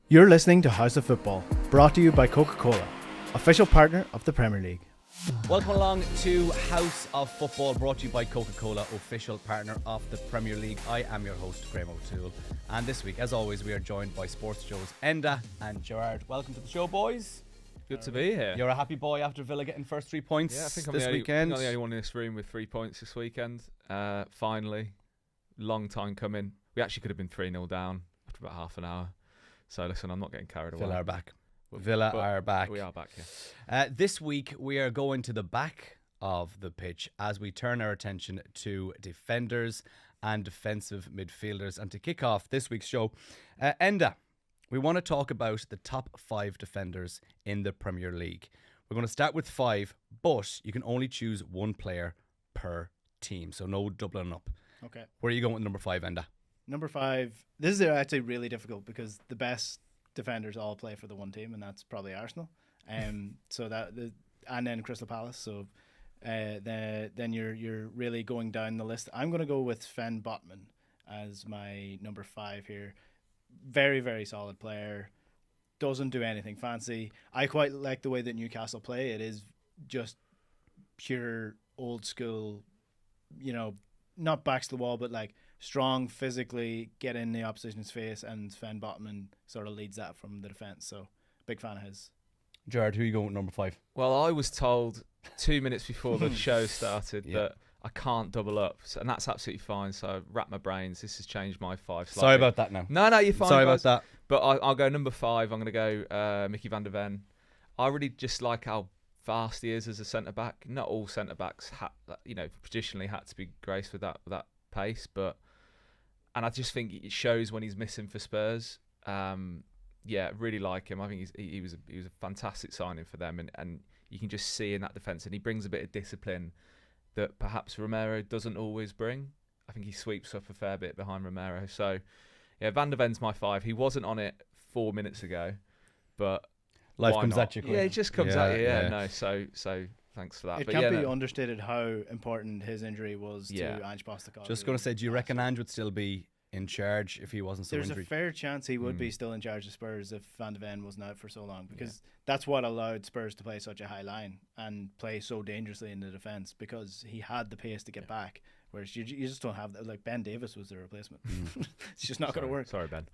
You're listening to House of Football, brought to you by Coca-Cola, official partner of the Premier League. Welcome along to House of Football, brought to you by Coca-Cola, official partner of the Premier League. I am your host, Graham O'Toole, and this week, as always, we are joined by Sports Joe's Enda and Gerard. Welcome to the show, boys. Good to be here. You're a happy boy after Villa getting first 3 points Yeah, I think I'm this the weekend. only one in this room with 3 points this weekend. Finally, long time coming. We actually could have been 3-0 down after about half an hour. So listen, I'm not getting carried away. Villa are back. Villa are back. We are back, yeah. This week, we are going to the back of the pitch as we turn our attention to defenders and defensive midfielders. And to kick off this week's show, Enda, we want to talk about the top 5 defenders in the Premier League. We're going to start with 5, but you can only choose one player per team, so no doubling up. Okay. Where are you going with number 5, Enda? Number 5, this is actually really difficult because the best defenders all play for the one team, and that's probably Arsenal. And then Crystal Palace. So then you're really going down the list. I'm going to go with Sven Botman as my number 5 here. Very, very solid player. Doesn't do anything fancy. I quite like the way that Newcastle play. It is just pure old school, not backs to the wall, but like strong physically, get in the opposition's face, and Sven Botman sort of leads that from the defence. So big fan of his. Gerard, who are you going with number 5? Well, I was told 2 minutes before the show started that I can't double up, and that's absolutely fine. So I wrapped my brains. This has changed my 5 slightly. Sorry about that now. No, you're fine. Sorry guys. about that. But I'll go number 5. I'm going to go Mickey van der Ven. I really just like how fast he is as a centre-back. Not all centre-backs traditionally had to be graced with that pace, and I just think it shows when he's missing for Spurs. Really like him. I think he was a fantastic signing for them, and you can just see in that defence, and he brings a bit of discipline that perhaps Romero doesn't always bring. I think he sweeps up a fair bit behind Romero. So, yeah, Van der Ven's my 5. He wasn't on it 4 minutes ago, but life why comes not? at you. Yeah, it just comes at you. Yeah, no. So thanks for that. It but can't be understated how important his injury was to Ange Postecoglou. Just going to say, do you reckon Ange would still be in charge if he wasn't so There's injured? a fair chance he would be still in charge of Spurs if Van de Ven wasn't out for so long, because that's what allowed Spurs to play such a high line and play so dangerously in the defence, because he had the pace to get back, whereas you just don't have that. Like Ben Davis was the replacement. It's just not going to work. Sorry, Ben.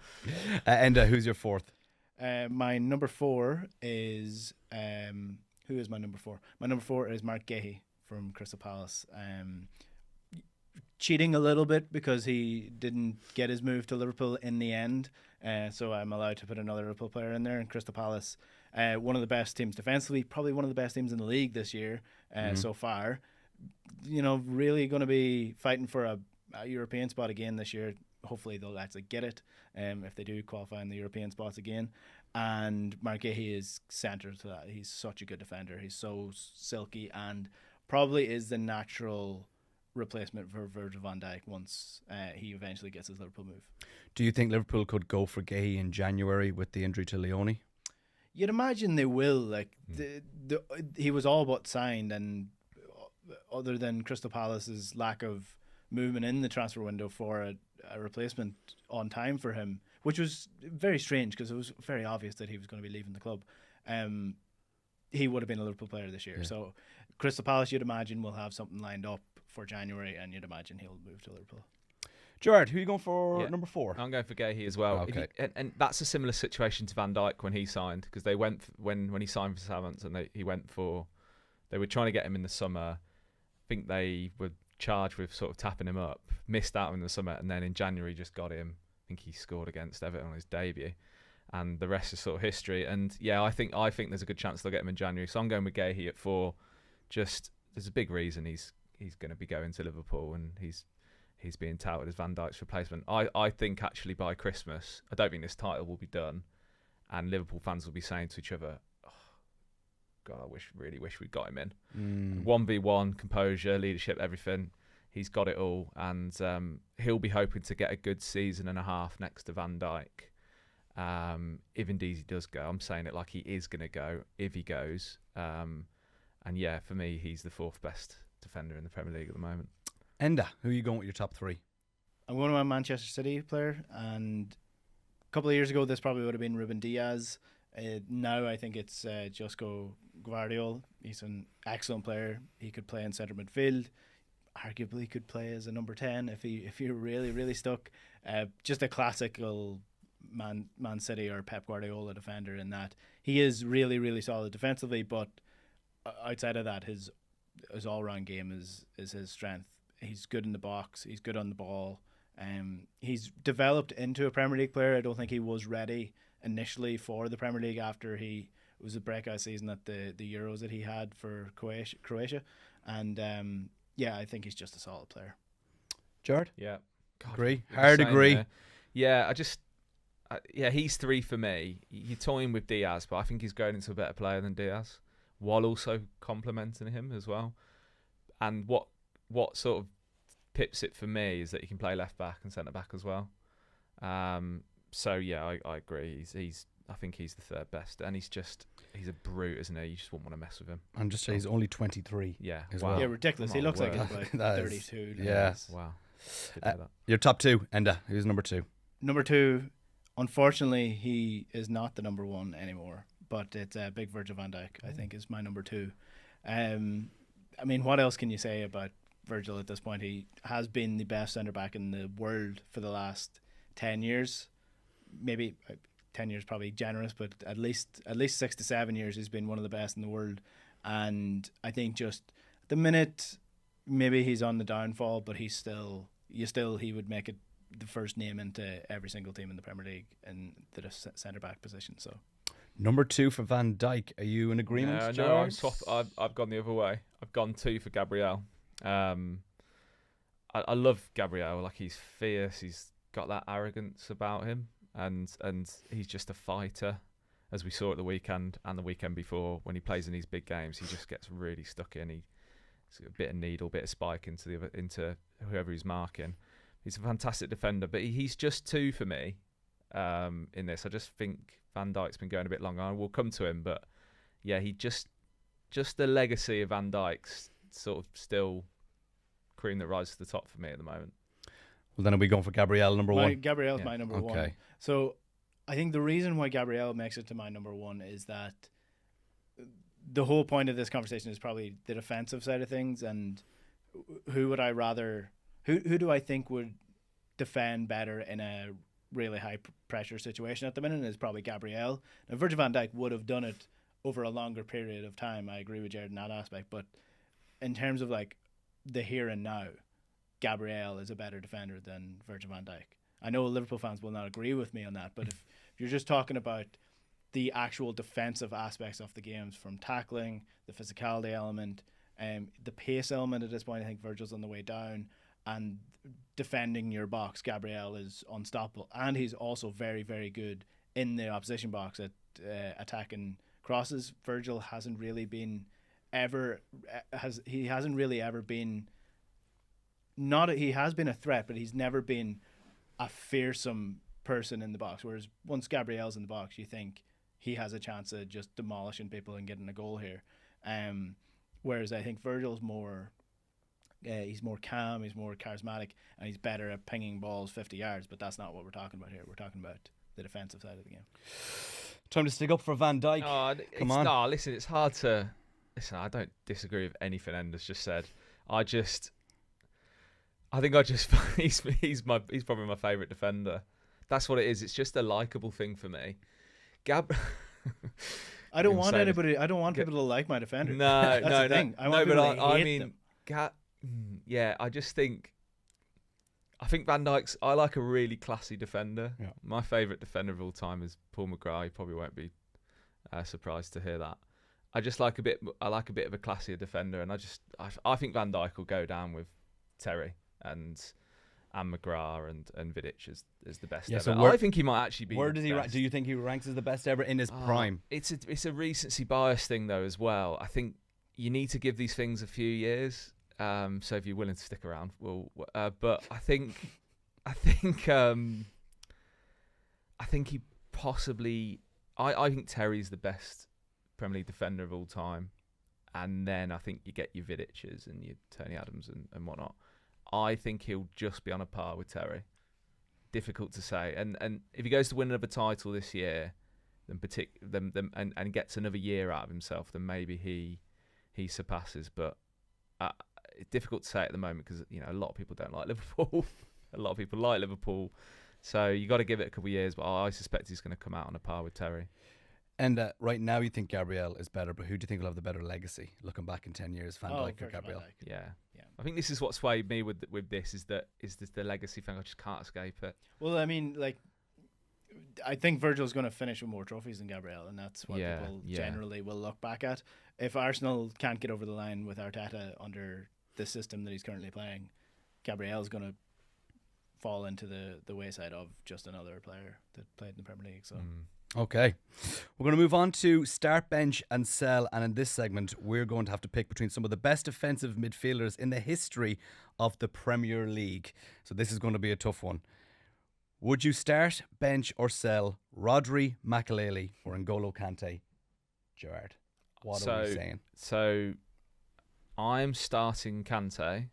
And who's your 4th? My number 4 is who is my number 4? My number 4 is Mark Gahey from Crystal Palace. Cheating a little bit because he didn't get his move to Liverpool in the end, so I'm allowed to put another Liverpool player in there. And Crystal Palace, one of the best teams defensively, probably one of the best teams in the league this year so far. Really going to be fighting for a European spot again this year. Hopefully they'll actually get it if they do qualify in the European spots again. And Mark Gahey is central to that. He's such a good defender. He's so silky and probably is the natural replacement for Virgil van Dijk once he eventually gets his Liverpool move. Do you think Liverpool could go for Gahey in January with the injury to Leone? You'd imagine they will. Like he was all but signed, and other than Crystal Palace's lack of movement in the transfer window for a replacement on time for him, which was very strange because it was very obvious that he was going to be leaving the club. He would have been a Liverpool player this year. Yeah. So Crystal Palace, you'd imagine, will have something lined up for January, and you'd imagine he'll move to Liverpool. Gerard, who are you going for number 4? I'm going for Gahey as well. Okay. And that's a similar situation to Van Dijk when he signed, because they went when he signed for Southampton, they were trying to get him in the summer. I think they were charged with sort of tapping him up, missed out in the summer, and then in January just got him. I think he scored against Everton on his debut, and the rest is sort of history. And yeah, I think there's a good chance they'll get him in January. So I'm going with Gahey at 4. Just there's a big reason he's going to be going to Liverpool, and he's being touted as Van Dijk's replacement. I think actually by Christmas, I don't think this title will be done, and Liverpool fans will be saying to each other, "Oh, God, I really wish we'd got him in." 1v1, composure, leadership, everything. He's got it all, and he'll be hoping to get a good season and a half next to Van Dijk. If indeed he does go, I'm saying it like he is going to go if he goes. And yeah, for me, he's the 4th best defender in the Premier League at the moment. Enda, who are you going with your top 3? I'm going to a Manchester City player, and couple of years ago, this probably would have been Ruben Diaz. Now I think it's Josko Gvardiol. He's an excellent player. He could play in centre midfield. Arguably could play as a number 10 if you're really stuck. Just a classical Man City or Pep Guardiola defender in that he is really solid defensively, but outside of that, his all-round game is his strength. He's good in the box. He's good on the ball. He's developed into a Premier League player. I don't think he was ready initially for the Premier League after it was a breakout season at the Euros that he had for Croatia. And I think he's just a solid player. Jared? Yeah. God, agree. Hard agree. There. Yeah, he's 3 for me. You're toying with Diaz, but I think he's going into a better player than Diaz, while also complementing him as well. And what sort of pips it for me is that he can play left back and centre back as well. So yeah, I agree. I think he's the third best, and he's a brute, isn't he? You just wouldn't want to mess with him. I'm just saying he's only 23. Yeah, wow. Yeah, ridiculous. He looks like he's about 32. Yeah, wow. Your top 2, Enda. Who's number 2? Number 2, unfortunately, he is not the number 1 anymore. But it's big Virgil van Dijk. I think is my number 2. I mean, what else can you say about Virgil at this point? He has been the best centre back in the world for the last 10 years. Maybe 10 years probably generous, but at least 6 to 7 years he's been one of the best in the world. And I think just at the minute maybe he's on the downfall, but he would make it the first name into every single team in the Premier League in the centre back position. So number 2 for Van Dijk. Are you in agreement? No, I'm swap. I've gone the other way. I've gone 2 for Gabriel. I love Gabriel. Like, he's fierce. He's got that arrogance about him, and he's just a fighter, as we saw at the weekend and the weekend before. When he plays in these big games, he just gets really stuck in. He's a bit of needle, bit of spike into whoever he's marking. He's a fantastic defender, but he's just 2 for me in this. I just think Van Dijk's been going a bit longer. I will come to him, but yeah, he just the legacy of Van Dijk's sort of still cream that rises to the top for me at the moment. Well, then are we going for Gabriel, number 1? Gabriel's my number 1. So I think the reason why Gabriel makes it to my number 1 is that the whole point of this conversation is probably the defensive side of things, and who do I think would defend better in a really high pressure situation at the minute is probably Gabriel. Now, Virgil van Dijk would have done it over a longer period of time. I agree with Jared in that aspect, but in terms of like the here and now, Gabriel is a better defender than Virgil van Dijk. I know Liverpool fans will not agree with me on that, but if you're just talking about the actual defensive aspects of the games, from tackling, the physicality element, the pace element at this point, I think Virgil's on the way down, and defending your box, Gabriel is unstoppable, and he's also very, very good in the opposition box at attacking crosses. Virgil hasn't really been he has been a threat, but he's never been a fearsome person in the box, whereas once Gabriel's in the box, you think he has a chance of just demolishing people and getting a goal here. Whereas I think Virgil's he's more calm, he's more charismatic, and he's better at pinging balls 50 yards, but that's not what we're talking about here. We're talking about the defensive side of the game. Time to stick up for Van Dijk. Come on. No, listen, it's hard to... Listen, I don't disagree with anything Ender's just said. He's probably my favourite defender. That's what it is. It's just a likeable thing for me. I don't want people to like my defender. No, that's the thing. I want people to hate them. I think Van Dijk's... I like a really classy defender. Yeah. My favourite defender of all time is Paul McGrath. You probably won't be surprised to hear that. I like a bit of a classier defender, and I think Van Dijk will go down with Terry and McGrath and Vidic as the best ever. So I think he might actually be. Where does he rank? Do you think he ranks as the best ever in his prime? It's a recency bias thing though as well. I think you need to give these things a few years. So if you're willing to stick around, but I think he possibly. I think Terry's the best Premier League defender of all time, and then I think you get your Vidic's and your Tony Adams and whatnot. I think he'll just be on a par with Terry. difficult to say. And if he goes to win another title this year, and gets another year out of himself, then maybe he surpasses. But it's difficult to say at the moment because a lot of people don't like Liverpool. A lot of people like Liverpool, so you got to give it a couple of years. But I suspect he's going to come out on a par with Terry. And right now you think Gabriel is better, but who do you think will have the better legacy looking back in 10 years, Van Dijk or Gabriel? Yeah. I think this is what swayed me with this is this the legacy thing. I just can't escape it. Well, I mean, I think Virgil's going to finish with more trophies than Gabriel, and that's what people generally will look back at. If Arsenal can't get over the line with Arteta under the system that he's currently playing, Gabriel's going to fall into the wayside of just another player that played in the Premier League. So. Okay, we're going to move on to start, bench and sell, and in this segment we're going to have to pick between some of the best defensive midfielders in the history of the Premier League. So this is going to be a tough one. Would you start, bench or sell Rodri, Makelele or N'Golo Kante? Gerard, what are we saying? So I'm starting Kante,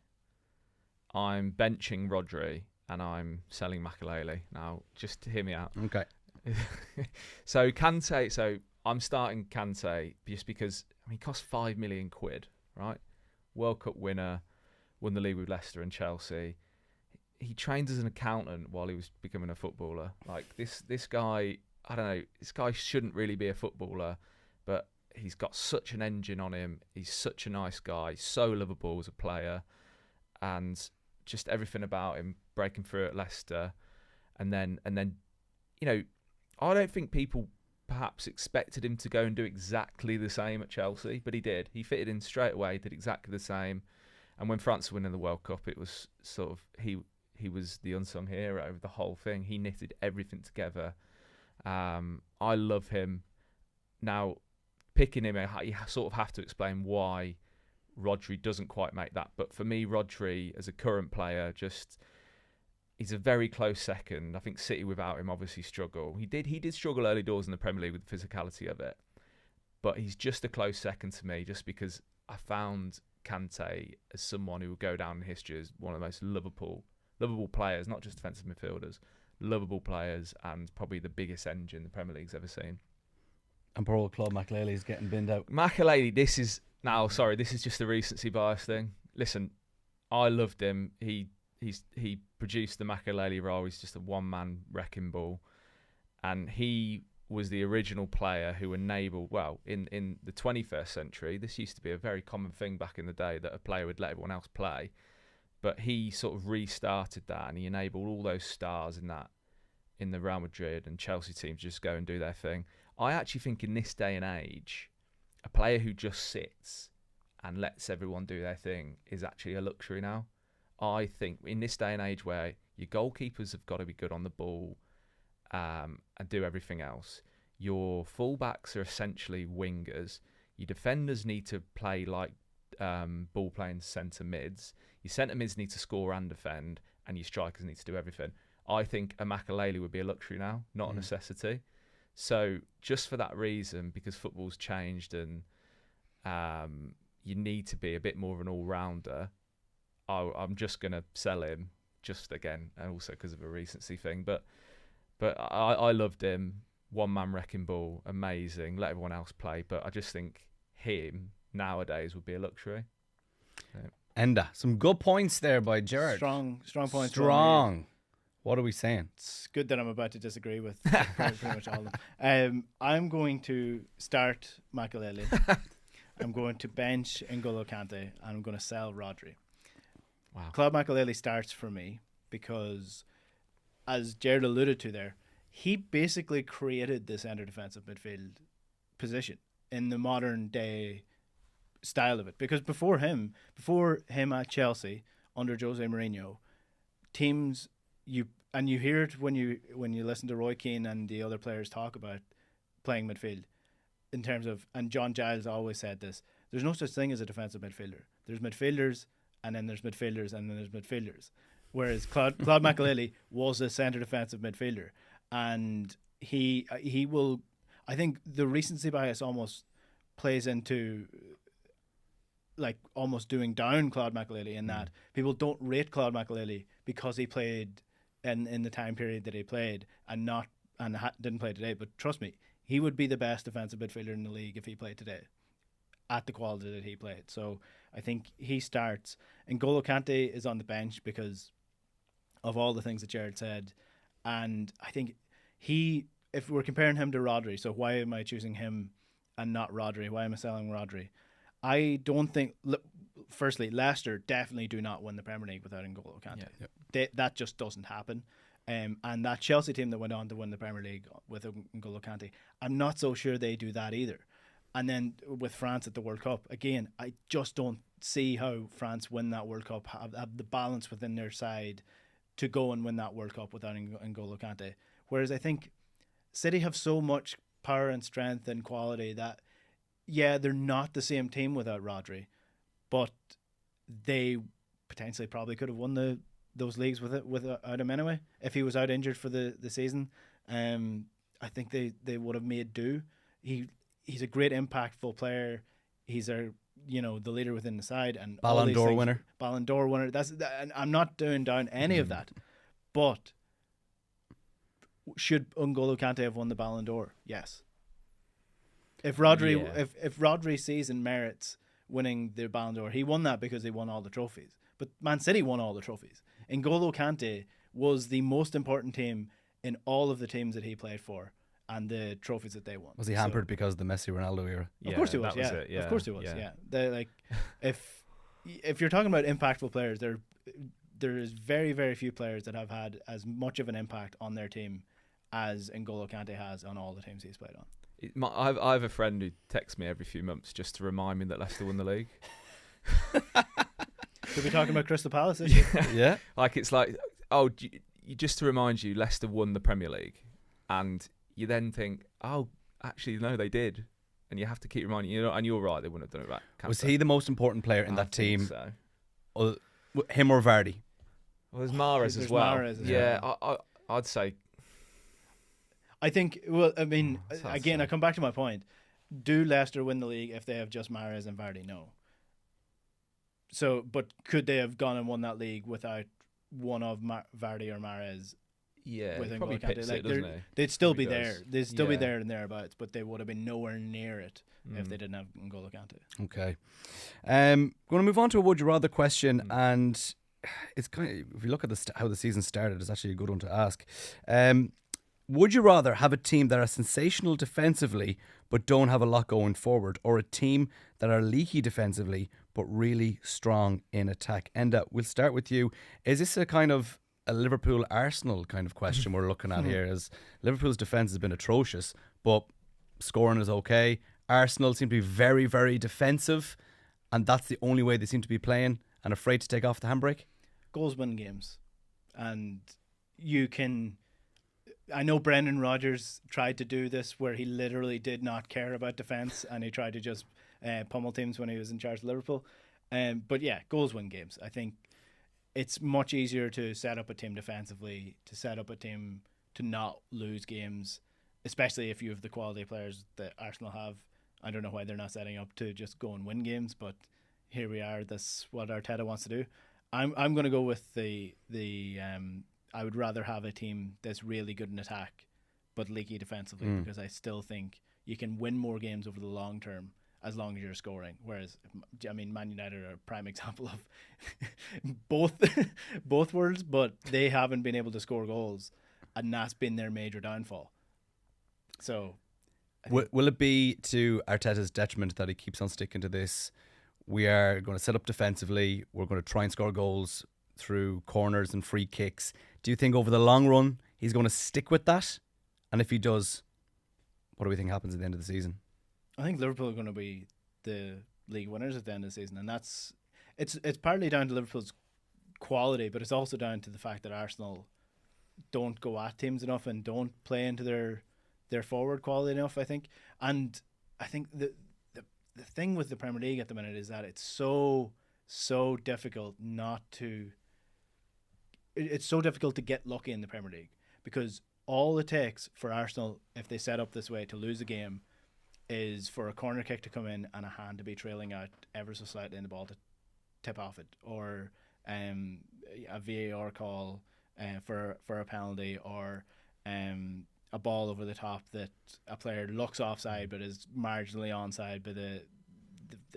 I'm benching Rodri, and I'm selling Makelele. Now just hear me out. Okay. So Kante, I'm starting Kante just because he cost £5 million, right? World Cup winner, won the league with Leicester and Chelsea. He trained as an accountant while he was becoming a footballer. This guy, I don't know, this guy shouldn't really be a footballer, but he's got such an engine on him. He's such a nice guy, so lovable as a player, and just everything about him, breaking through at Leicester, and then I don't think people perhaps expected him to go and do exactly the same at Chelsea, but he did. He fitted in straight away, did exactly the same. And when France were winning the World Cup, it was sort of he was the unsung hero of the whole thing. He knitted everything together. I love him. Now, picking him, you sort of have to explain why Rodri doesn't quite make that. But for me, Rodri, as a current player, he's a very close second. I think City without him obviously struggle. He did struggle early doors in the Premier League with the physicality of it. But he's just a close second to me just because I found Kante as someone who will go down in history as one of the most lovable players, not just defensive midfielders, lovable players, and probably the biggest engine the Premier League's ever seen. And poor old Claude Makelele is getting binned out. Makelele, this is just a recency bias thing. Listen, I loved him. He produced the Makelele role. He's just a one-man wrecking ball. And he was the original player who enabled, in the 21st century, this used to be a very common thing back in the day that a player would let everyone else play. But he sort of restarted that, and he enabled all those stars in the Real Madrid and Chelsea teams just go and do their thing. I actually think in this day and age, a player who just sits and lets everyone do their thing is actually a luxury now. I think in this day and age where your goalkeepers have got to be good on the ball and do everything else, your fullbacks are essentially wingers, your defenders need to play like ball-playing centre mids, your centre mids need to score and defend, and your strikers need to do everything. I think a Makelele would be a luxury now, not a necessity. So just for that reason, because football's changed and you need to be a bit more of an all-rounder, I'm just going to sell him, just again, and also because of a recency thing. But I loved him. One-man wrecking ball, amazing. Let everyone else play. But I just think him nowadays would be a luxury. Yeah. Enda, some good points there by Gerard. Strong points. Strong. What are we saying? It's good that I'm about to disagree with pretty much all of them. I'm going to start Makelele. I'm going to bench N'Golo Kante, and I'm going to sell Rodri. Wow. Claude Makelele starts for me because, as Gerard alluded to there, he basically created the centre defensive midfield position in the modern day style of it. Because before him at Chelsea under Jose Mourinho, teams you hear it when you listen to Roy Keane and the other players talk about playing midfield in terms of, and John Giles always said this, there's no such thing as a defensive midfielder. There's midfielders and then there's midfielders and then there's midfielders. Whereas Claude Makelele was a centre defensive midfielder, and he will, I think the recency bias almost plays into like almost doing down Claude Makelele in that people don't rate Claude Makelele because he played in the time period that he played didn't play today. But trust me, he would be the best defensive midfielder in the league if he played today at the quality that he played. So I think he starts. And N'Golo Kante is on the bench because of all the things that Jared said. And I think if we're comparing him to Rodri, so why am I choosing him and not Rodri? Why am I selling Rodri? I don't think. Firstly, Leicester definitely do not win the Premier League without N'Golo Kante. That just doesn't happen. And that Chelsea team that went on to win the Premier League with N'Golo Kante, I'm not so sure they do that either. And then with France at the World Cup, again, I just don't see how France win that World Cup, have the balance within their side to go and win that World Cup without N'Golo Kante. Whereas I think City have so much power and strength and quality that, yeah, they're not the same team without Rodri, but they potentially probably could have won those leagues without him anyway. If he was out injured for the season, I think they would have made do. He's a great impactful player. He's the leader within the side and Ballon d'Or winner. Ballon d'Or winner. And I'm not doing down any of that, but should N'Golo Kante have won the Ballon d'Or? Yes. If Rodri sees and merits winning the Ballon d'Or, he won that because he won all the trophies. But Man City won all the trophies. N'Golo Kante was the most important team in all of the teams that he played for and the trophies that they won. Was he hampered because of the Messi Ronaldo era? Of course he was. Yeah. Of course he was. Yeah. If you're talking about impactful players, there is very, very few players that have had as much of an impact on their team as N'Golo Kante has on all the teams he's played on. I have a friend who texts me every few months just to remind me that Leicester won the league. Could be talking about Crystal Palace this year. Yeah. It's like, just to remind you, Leicester won the Premier League. And you then think, actually, no, they did. And you have to keep reminding and you're right, they wouldn't have done it right. Was he the most important player in that team? So. Him or Vardy? Well, there's Mahrez as well. Mahrez as well. I'd say. I think, again, I come back to my point. Do Leicester win the league if they have just Mahrez and Vardy? No. So, but could they have gone and won that league without one of Vardy or Mahrez? Yeah, with probably picks it, doesn't he? They'd still be there. They'd still be there and thereabouts, but they would have been nowhere near it if they didn't have N'Golo Kante. Okay. Going to move on to a would you rather question, and it's kind of, if you look at how the season started, it's actually a good one to ask. Would you rather have a team that are sensational defensively but don't have a lot going forward, or a team that are leaky defensively but really strong in attack? Enda, we'll start with you. Is this a kind of a Liverpool-Arsenal kind of question we're looking at here? As Liverpool's defence has been atrocious, but scoring is okay. Arsenal seem to be very, very defensive, and that's the only way they seem to be playing, and afraid to take off the handbrake. Goals win games, and you can. I know Brendan Rodgers tried to do this where he literally did not care about defence and he tried to just pummel teams when he was in charge of Liverpool. But yeah, goals win games. I think it's much easier to set up a team defensively, to set up a team to not lose games, especially if you have the quality of players that Arsenal have. I don't know why they're not setting up to just go and win games, but here we are. That's what Arteta wants to do. I'm going to go with the I would rather have a team that's really good in attack but leaky defensively, because I still think you can win more games over the long term as long as you're scoring. Whereas, Man United are a prime example of both worlds, but they haven't been able to score goals, and that's been their major downfall. So, will it be to Arteta's detriment that he keeps on sticking to this? We are going to set up defensively. We're going to try and score goals through corners and free kicks. Do you think over the long run he's going to stick with that? And if he does, what do we think happens at the end of the season? I think Liverpool are going to be the league winners at the end of the season, and it's partly down to Liverpool's quality, but it's also down to the fact that Arsenal don't go at teams enough and don't play into their forward quality enough, I think. And I think the thing with the Premier League at the minute is that it's so difficult it's so difficult to get lucky in the Premier League, because all it takes for Arsenal, if they set up this way, to lose a game is for a corner kick to come in and a hand to be trailing out ever so slightly in the ball to tip off it, or a VAR call for a penalty, or a ball over the top that a player looks offside but is marginally onside, but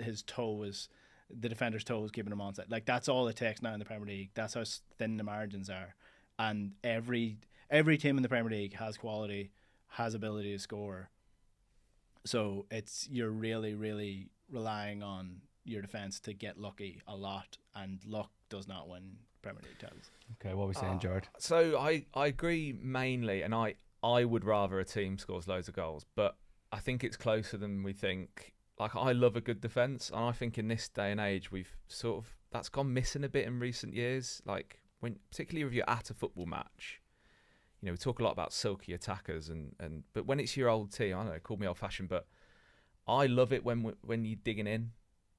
his toe is, the defender's toe is keeping him onside. Like, that's all it takes now in the Premier League. That's how thin the margins are, and every team in the Premier League has quality, has ability to score. So you're really, really relying on your defence to get lucky a lot, and luck does not win Premier League titles. Okay, what are we saying, Jared? So I agree mainly, and I would rather a team scores loads of goals, but I think it's closer than we think. Like, I love a good defence, and I think in this day and age that's gone missing a bit in recent years. Like, particularly if you're at a football match, we talk a lot about silky attackers, but when it's your old team, I don't know, call me old fashioned, but I love it when you're digging in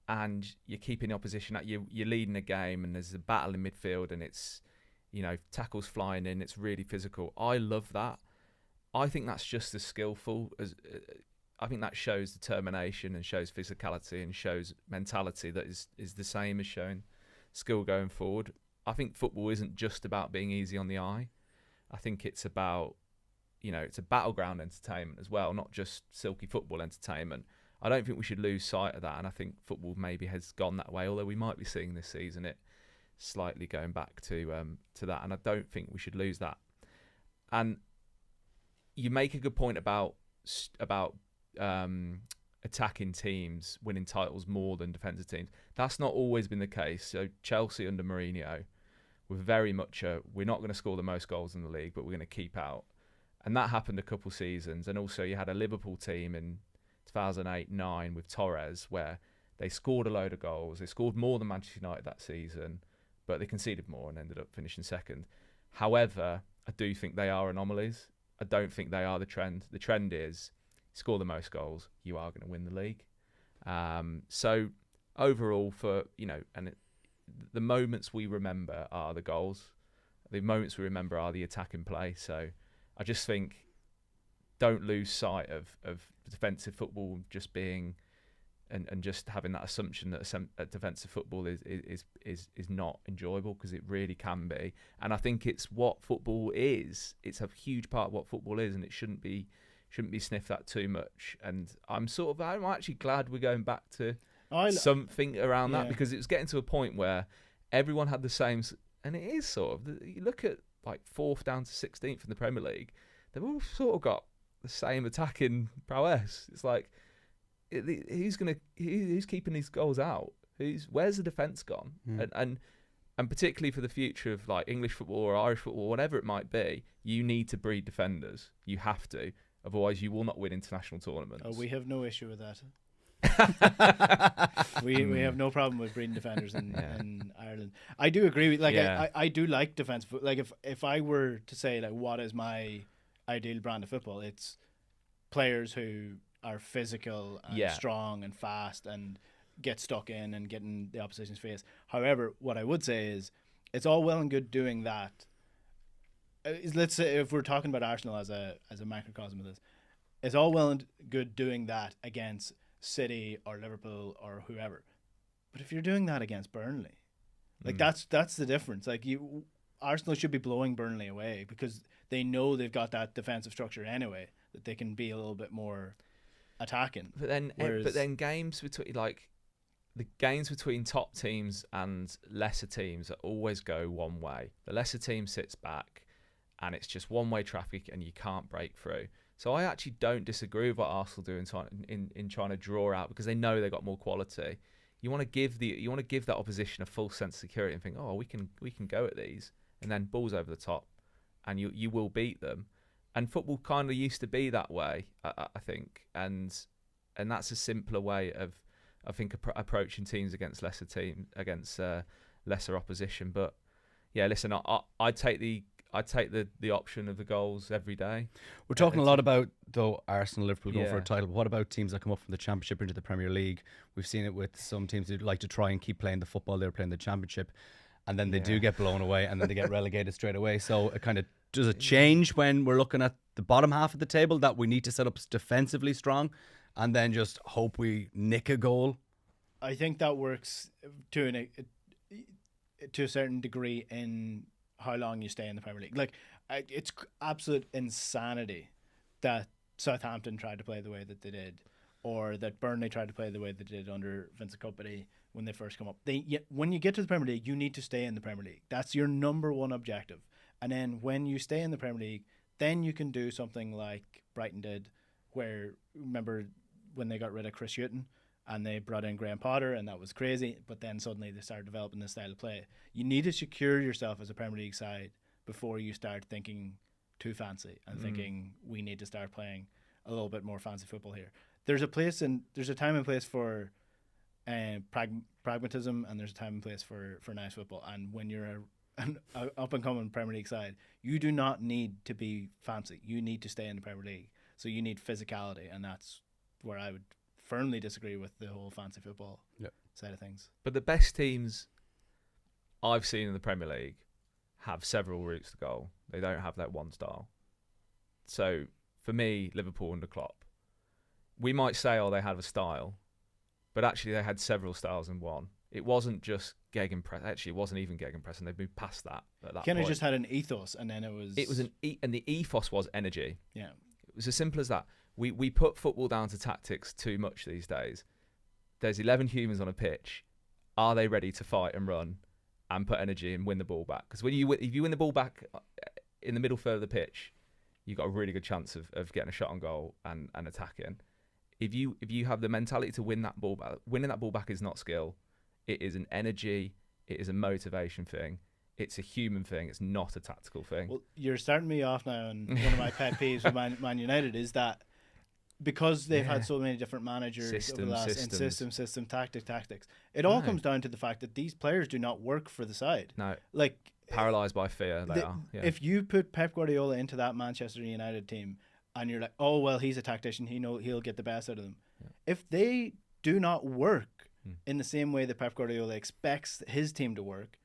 and you're keeping the opposition at you. You're leading a game, and there's a battle in midfield, and it's tackles flying in. It's really physical. I love that. I think that's just as skillful as. I think that shows determination and shows physicality and shows mentality that is the same as showing skill going forward. I think football isn't just about being easy on the eye. I think it's about, it's a battleground entertainment as well, not just silky football entertainment. I don't think we should lose sight of that, and I think football maybe has gone that way, although we might be seeing this season it slightly going back to that, and I don't think we should lose that. And you make a good point about attacking teams winning titles more than defensive teams. That's not always been the case. So Chelsea under Mourinho were very much we're not going to score the most goals in the league, but we're going to keep out. And that happened a couple seasons. And also you had a Liverpool team in 2008-9 with Torres, where they scored a load of goals. They scored more than Manchester United that season, but they conceded more and ended up finishing second. However, I do think they are anomalies. I don't think they are the trend. The trend is score the most goals, you are going to win the league. So overall, the moments we remember are the goals. The moments we remember are the attacking play. So I just think don't lose sight of defensive football just being and just having that assumption that defensive football is not enjoyable, because it really can be. And I think it's what football is. It's a huge part of what football is, and it shouldn't be sniffed at too much. And I'm actually glad we're going back to something around that, because it was getting to a point where everyone had the same, and it is sort of, you look at like 4th down to 16th in the Premier League, they've all sort of got the same attacking prowess. It's like, who's keeping these goals out? Where's the defence gone? And particularly for the future of like English football or Irish football, whatever it might be, you need to breed defenders. You have to. Otherwise, you will not win international tournaments. Oh, we have no issue with that. we have no problem with breeding defenders in Ireland. I do agree with I do like defense. Like if I were to say like what is my ideal brand of football, it's players who are physical and strong and fast and get stuck in and get in the opposition's face. However, what I would say is it's all well and good doing that. Let's say if we're talking about Arsenal as a microcosm of this, it's all well and good doing that against City or Liverpool or whoever. But if you're doing that against Burnley, like that's the difference. Like Arsenal should be blowing Burnley away, because they know they've got that defensive structure anyway, that they can be a little bit more attacking. But then games between the games between top teams and lesser teams always go one way. The lesser team sits back, and it's just one-way traffic, and you can't break through. So I actually don't disagree with what Arsenal do in trying to draw out, because they know they've got more quality. You want to give that opposition a full sense of security and think, oh, we can go at these, and then balls over the top, and you will beat them. And football kind of used to be that way, I think, and that's a simpler way of, I think, approaching teams against lesser opposition. But yeah, listen, I'd take the option of the goals every day. We're talking a lot about, though, Arsenal, Liverpool going for a title. But what about teams that come up from the Championship into the Premier League? We've seen it with some teams who like to try and keep playing the football they're playing the Championship, and then they do get blown away, and then they get relegated straight away. So it kind of does it change when we're looking at the bottom half of the table, that we need to set up defensively strong and then just hope we nick a goal? I think that works to a certain degree in how long you stay in the Premier League. Like, it's absolute insanity that Southampton tried to play the way that they did, or that Burnley tried to play the way they did under Vincent Kompany when they first come up. When you get to the Premier League, you need to stay in the Premier League. That's your number one objective. And then when you stay in the Premier League, then you can do something like Brighton did, where, remember when they got rid of Chris Hughton and they brought in Graham Potter, and that was crazy, but then suddenly they started developing this style of play. You need to secure yourself as a Premier League side before you start thinking too fancy and thinking we need to start playing a little bit more fancy football here. There's a time and place for pragmatism, and there's a time and place for nice football. And when you're an up and coming Premier League side, you do not need to be fancy. You need to stay in the Premier League. So you need physicality, and that's where I would firmly disagree with the whole fancy football side of things. But the best teams I've seen in the Premier League have several routes to goal. They don't have that one style. So for me, Liverpool under Klopp, we might say, they have a style, but actually they had several styles in one. It wasn't just gegenpress. Actually, it wasn't even gegenpress, and they've moved past that at that Kenny point. just had an ethos, and then it was and the ethos was energy. Yeah. It was as simple as that. We put football down to tactics too much these days. There's 11 humans on a pitch. Are they ready to fight and run and put energy and win the ball back? Because if you win the ball back in the middle third of the pitch, you've got a really good chance of getting a shot on goal and attacking. If you have the mentality to win that ball back, winning that ball back is not skill. It is an energy. It is a motivation thing. It's a human thing. It's not a tactical thing. Well, you're starting me off now, and one of my pet peeves with Man United is that because they've had so many different managers over the last system, tactics. It all comes down to the fact that these players do not work for the side. No, like paralyzed by fear. They are. Yeah. If you put Pep Guardiola into that Manchester United team, and you're like, oh well, he's a tactician. He'll get the best out of them. Yeah. If they do not work in the same way that Pep Guardiola expects his team to work,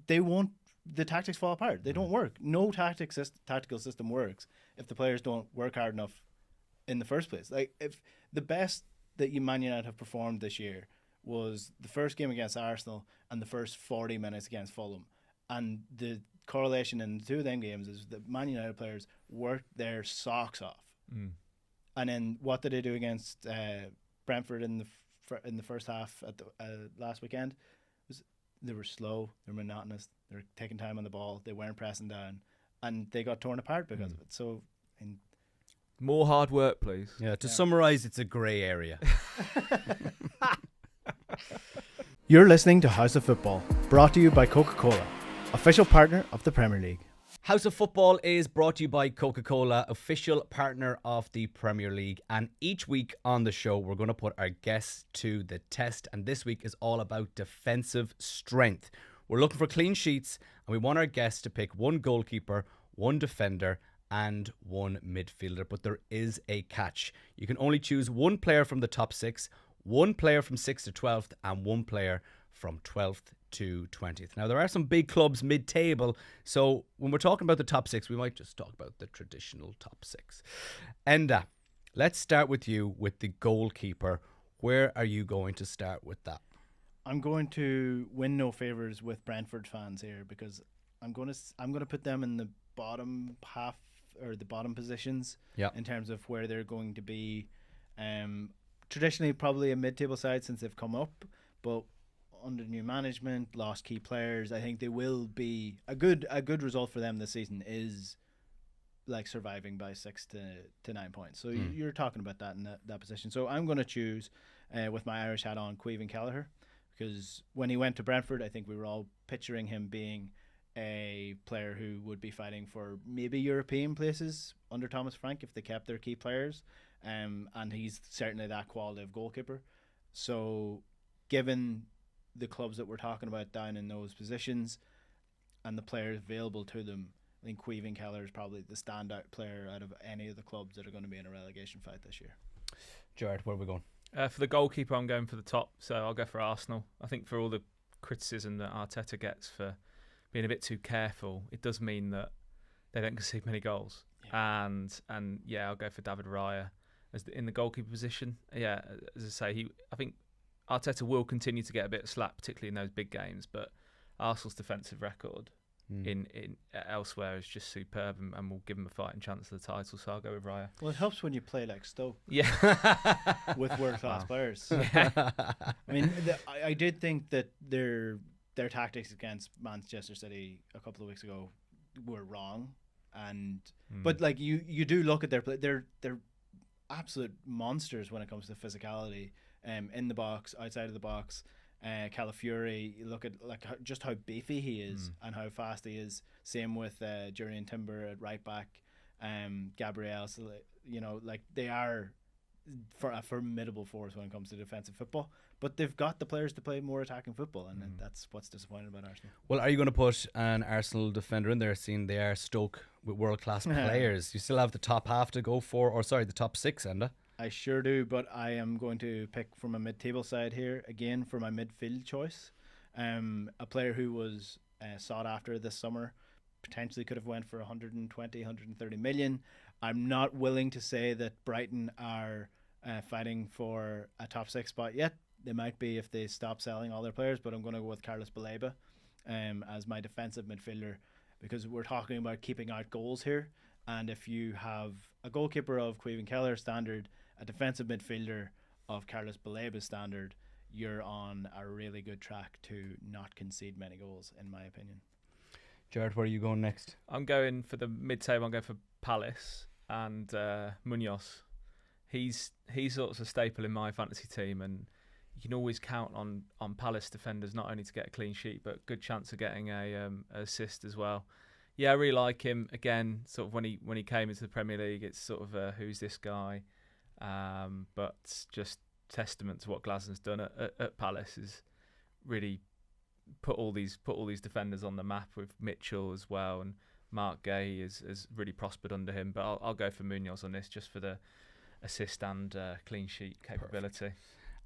they won't. The tactics fall apart. They don't work. No tactical system works if the players don't work hard enough in the first place. Like, if the best that Man United have performed this year was the first game against Arsenal and the first 40 minutes against Fulham, and the correlation in the two of them games is that Man United players worked their socks off. And then what did they do against Brentford in the first half at the last weekend? They were slow, they were monotonous, they were taking time on the ball, they weren't pressing down, and they got torn apart because of it. So, more hard work, please. Yeah, to summarise, it's a grey area. You're listening to House of Football, brought to you by Coca-Cola, official partner of the Premier League. House of Football is brought to you by Coca-Cola, official partner of the Premier League. And each week on the show, we're going to put our guests to the test. And this week is all about defensive strength. We're looking for clean sheets, and we want our guests to pick one goalkeeper, one defender, and one midfielder. But there is a catch. You can only choose one player from the top 6, one player from 6th to 12th, and one player from 12th to 20th. Now, there are some big clubs mid-table, so when we're talking about the top 6, we might just talk about the traditional top 6. Enda, let's start with you with the goalkeeper. Where are you going to start with that? I'm going to win no favours with Brentford fans here, because I'm going to put them in the bottom half, or the bottom positions, in terms of where they're going to be. Traditionally, probably a mid-table side since they've come up, but under new management, lost key players, I think they will be a good result for them this season is like surviving by 6 to 9 points. So you're talking about that in that position. So I'm going to choose with my Irish hat on Caoimhín Kelleher, because when he went to Brentford, I think we were all picturing him being a player who would be fighting for maybe European places under Thomas Frank if they kept their key players, and he's certainly that quality of goalkeeper. So given the clubs that we're talking about down in those positions and the players available to them, I think Caoimhín Kelleher is probably the standout player out of any of the clubs that are going to be in a relegation fight this year. Jared, where are we going? For the goalkeeper, I'm going for the top, so I'll go for Arsenal. I think for all the criticism that Arteta gets for being a bit too careful, it does mean that they don't concede many goals. Yeah. And I'll go for David Raya in the goalkeeper position. Yeah, as I say, I think Arteta will continue to get a bit of slack, particularly in those big games, but Arsenal's defensive record in elsewhere is just superb and will give him a fighting chance of the title. So I'll go with Raya. Well, it helps when you play like Stoke. Yeah, with world-class players. Yeah. I mean, I did think that their tactics against Manchester City a couple of weeks ago were wrong, and but like you do look at their play, they're absolute monsters when it comes to physicality, in the box, outside of the box. Calafiori, you look at like just how beefy he is and how fast he is. Same with Jurriën Timber at right back, Gabriel. So, you know, like they are for a formidable force when it comes to defensive football. But they've got the players to play more attacking football, and that's what's disappointing about Arsenal. Well, are you going to put an Arsenal defender in there, seeing they are Stoke with world-class players? You still have the top half to go for, or sorry, the top six, Enda. I sure do, but I am going to pick from a mid-table side here again for my midfield choice. A player who was sought after this summer, potentially could have went for 120, 130 million. I'm not willing to say that Brighton are fighting for a top six spot yet. They might be if they stop selling all their players, but I'm going to go with Carlos Baleba as my defensive midfielder, because we're talking about keeping out goals here. And if you have a goalkeeper of Caoimhin Kelleher standard, a defensive midfielder of Carlos Baleba's standard, you're on a really good track to not concede many goals, in my opinion. Jared, where are you going next? I'm going for the mid-table. I'm going for Palace and Munoz. He's sort of a staple in my fantasy team, and you can always count on Palace defenders not only to get a clean sheet, but good chance of getting a assist as well. Yeah, I really like him. Again, sort of when he came into the Premier League, it's sort of who's this guy? But just testament to what Glasner's done at Palace is really put all these defenders on the map, with Mitchell as well, and Mark Gay has really prospered under him. But I'll go for Munoz on this, just for the assist and clean sheet capability. Perfect.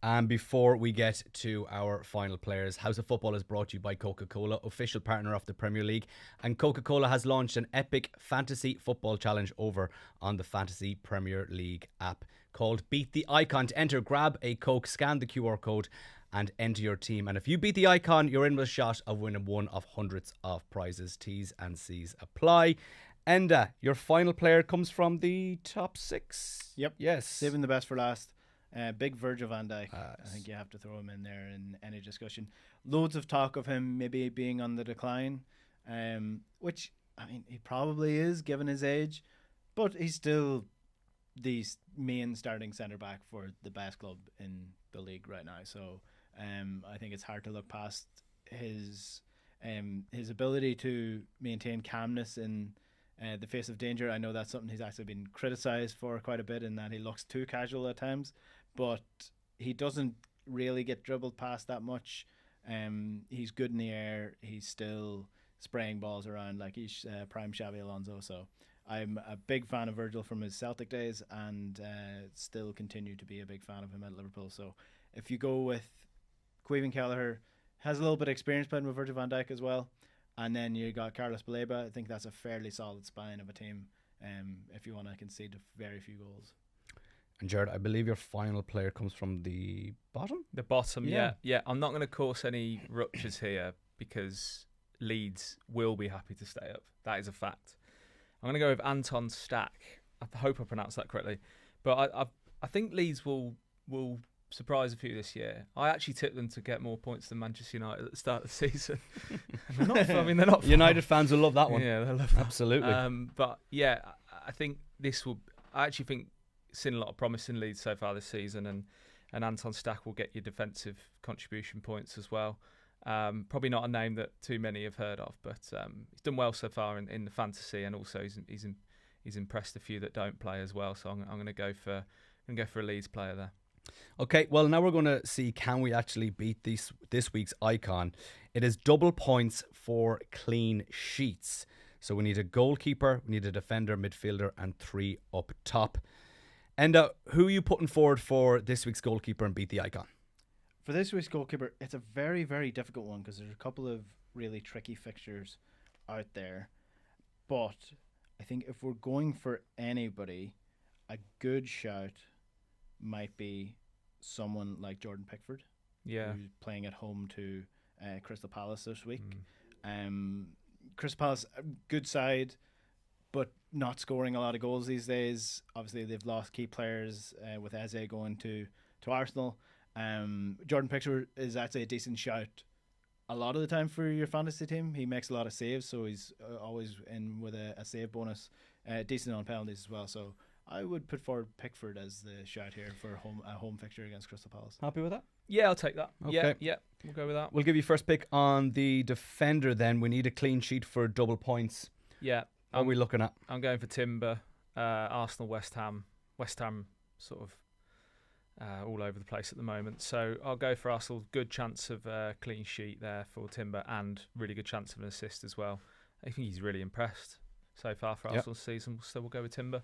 And before we get to our final players, House of Football is brought to you by Coca-Cola, official partner of the Premier League. And Coca-Cola has launched an epic fantasy football challenge over on the Fantasy Premier League app called Beat the Icon. To enter, grab a Coke, scan the QR code and enter your team. And if you beat the icon, you're in with a shot of winning one of hundreds of prizes. T's and C's apply. And your final player comes from the top six. Yep. Yes. Saving the best for last. Big Virgil van Dijk. I think you have to throw him in there in any discussion. Loads of talk of him maybe being on the decline, which, I mean, he probably is given his age, but he's still the main starting centre-back for the best club in the league right now. So I think it's hard to look past his ability to maintain calmness in the face of danger. I know that's something he's actually been criticised for quite a bit, in that he looks too casual at times, but he doesn't really get dribbled past that much. He's good in the air. He's still spraying balls around like he's prime Xabi Alonso. So I'm a big fan of Virgil from his Celtic days, and still continue to be a big fan of him at Liverpool. So if you go with Caoimhin Kelleher, has a little bit of experience playing with Virgil van Dijk as well, and then you got Carlos Baleba, I think that's a fairly solid spine of a team if you want to concede very few goals. And Jared, I believe your final player comes from the bottom? The bottom, yeah. I'm not going to cause any ruptures here, because Leeds will be happy to stay up. That is a fact. I'm going to go with Anton Stack. I hope I pronounced that correctly. But I think Leeds will surprise a few this year. I actually tipped them to get more points than Manchester United at the start of the season. They're not. United fans will love that one. Yeah, they'll love that. Absolutely. But yeah, I think this will. I actually think seen a lot of promise in Leeds so far this season, and Anton Stack will get your defensive contribution points as well. Probably not a name that too many have heard of, but he's done well so far in the fantasy, and also he's impressed a few that don't play as well. So I'm going to go for a Leeds player there. Okay, well, now we're going to see, can we actually beat this week's icon? It is double points for clean sheets. So we need a goalkeeper, we need a defender, midfielder, and 3 up top. And who are you putting forward for this week's goalkeeper and beat the icon? For this week's goalkeeper, it's a very, very difficult one, because there's a couple of really tricky fixtures out there. But I think if we're going for anybody, a good shout might be someone like Jordan Pickford, who's playing at home to Crystal Palace this week. Crystal Palace, good side, but not scoring a lot of goals these days. Obviously, they've lost key players with Eze going to Arsenal. Jordan Pickford is actually a decent shout a lot of the time for your fantasy team. He makes a lot of saves, so he's always in with a save bonus. Decent on penalties as well. So I would put forward Pickford as the shout here for a home fixture against Crystal Palace. Happy with that? Yeah, I'll take that. Okay. Yeah, we'll go with that. We'll give you first pick on the defender then. We need a clean sheet for double points. Yeah. What are we looking at? I'm going for Timber, Arsenal, West Ham. West Ham sort of all over the place at the moment. So I'll go for Arsenal. Good chance of a clean sheet there for Timber and really good chance of an assist as well. I think he's really impressed so far for Arsenal's season. So we'll go with Timber.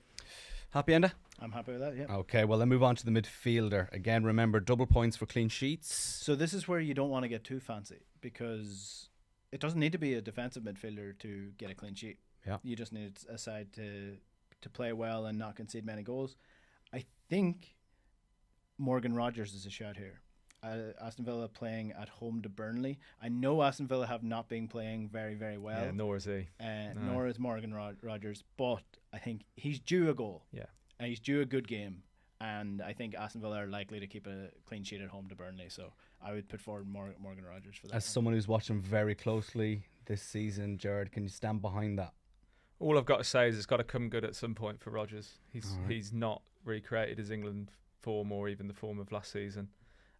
Happy, Enda? I'm happy with that, yeah. Okay, well, then move on to the midfielder. Again, remember, double points for clean sheets. So this is where you don't want to get too fancy because it doesn't need to be a defensive midfielder to get a clean sheet. Yeah. You just need a side to play well and not concede many goals. I think Morgan Rogers is a shout here. Aston Villa playing at home to Burnley. I know Aston Villa have not been playing very, very well. Yeah, nor is he. No. Nor is Morgan Rogers. But I think he's due a goal. Yeah. And he's due a good game. And I think Aston Villa are likely to keep a clean sheet at home to Burnley. So I would put forward Morgan Rogers for that. As someone who's watching very closely this season, Jared, can you stand behind that? All I've got to say is it's got to come good at some point for Rodgers. He's not recreated his England form or even the form of last season.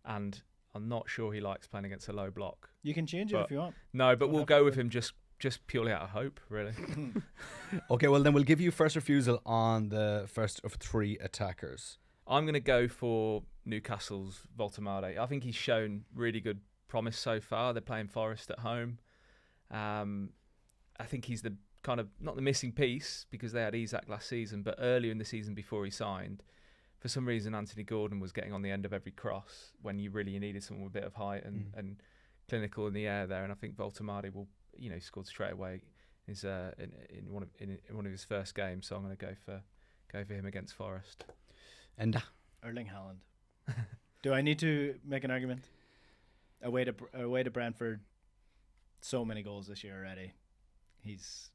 And I'm not sure he likes playing against a low block. You can change it if you want. No, but we'll go with him just purely out of hope, really. Okay, well then we'll give you first refusal on the first of three attackers. I'm going to go for Newcastle's Voltemade. I think he's shown really good promise so far. They're playing Forest at home. I think he's the kind of, not the missing piece because they had Isak last season, but earlier in the season before he signed, for some reason, Anthony Gordon was getting on the end of every cross when you really needed someone with a bit of height and clinical in the air there. And I think Voltemade will, scored straight away. Is in one of his first games. So I'm going to go for him against Forest. And Erling Haaland. Do I need to make an argument? Away to Brentford. So many goals this year already. He's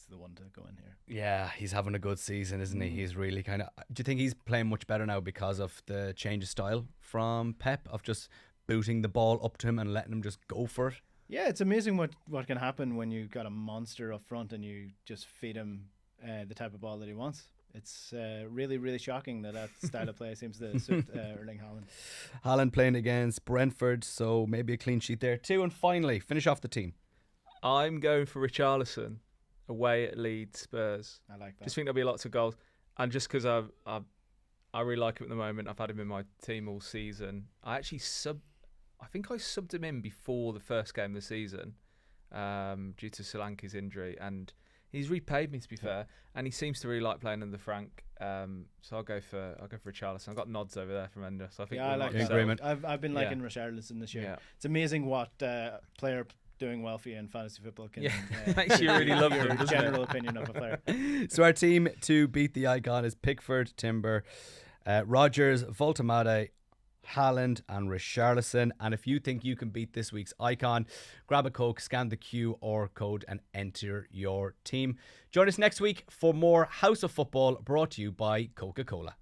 the one to go in here. Yeah, he's having a good season, isn't he? He's really kind of... Do you think he's playing much better now because of the change of style from Pep, of just booting the ball up to him and letting him just go for it? Yeah, it's amazing what can happen when you've got a monster up front and you just feed him the type of ball that he wants. It's really, really shocking that style of play seems to suit Erling Haaland. Haaland playing against Brentford, so maybe a clean sheet there too. And finally, finish off the team. I'm going for Richarlison away at Leeds Spurs. I like that. Just think there'll be lots of goals. And just because I really like him at the moment, I've had him in my team all season. I think I subbed him in before the first game of the season due to Solanke's injury. And he's repaid me, to be fair. And he seems to really like playing under Frank. So I'll go for Richarlison. I've got nods over there from Ender. So I think I like that. Agreement. I've been liking Richarlison this year. Yeah. It's amazing what player doing well for you in fantasy football can makes you really love your him, general opinion of a player. So our team to beat the icon is Pickford, Timber, Rogers, Voltemade, Haaland and Richarlison. And if you think you can beat this week's icon, grab a Coke, scan the QR code and enter your team. Join us next week for more House of Football brought to you by Coca-Cola.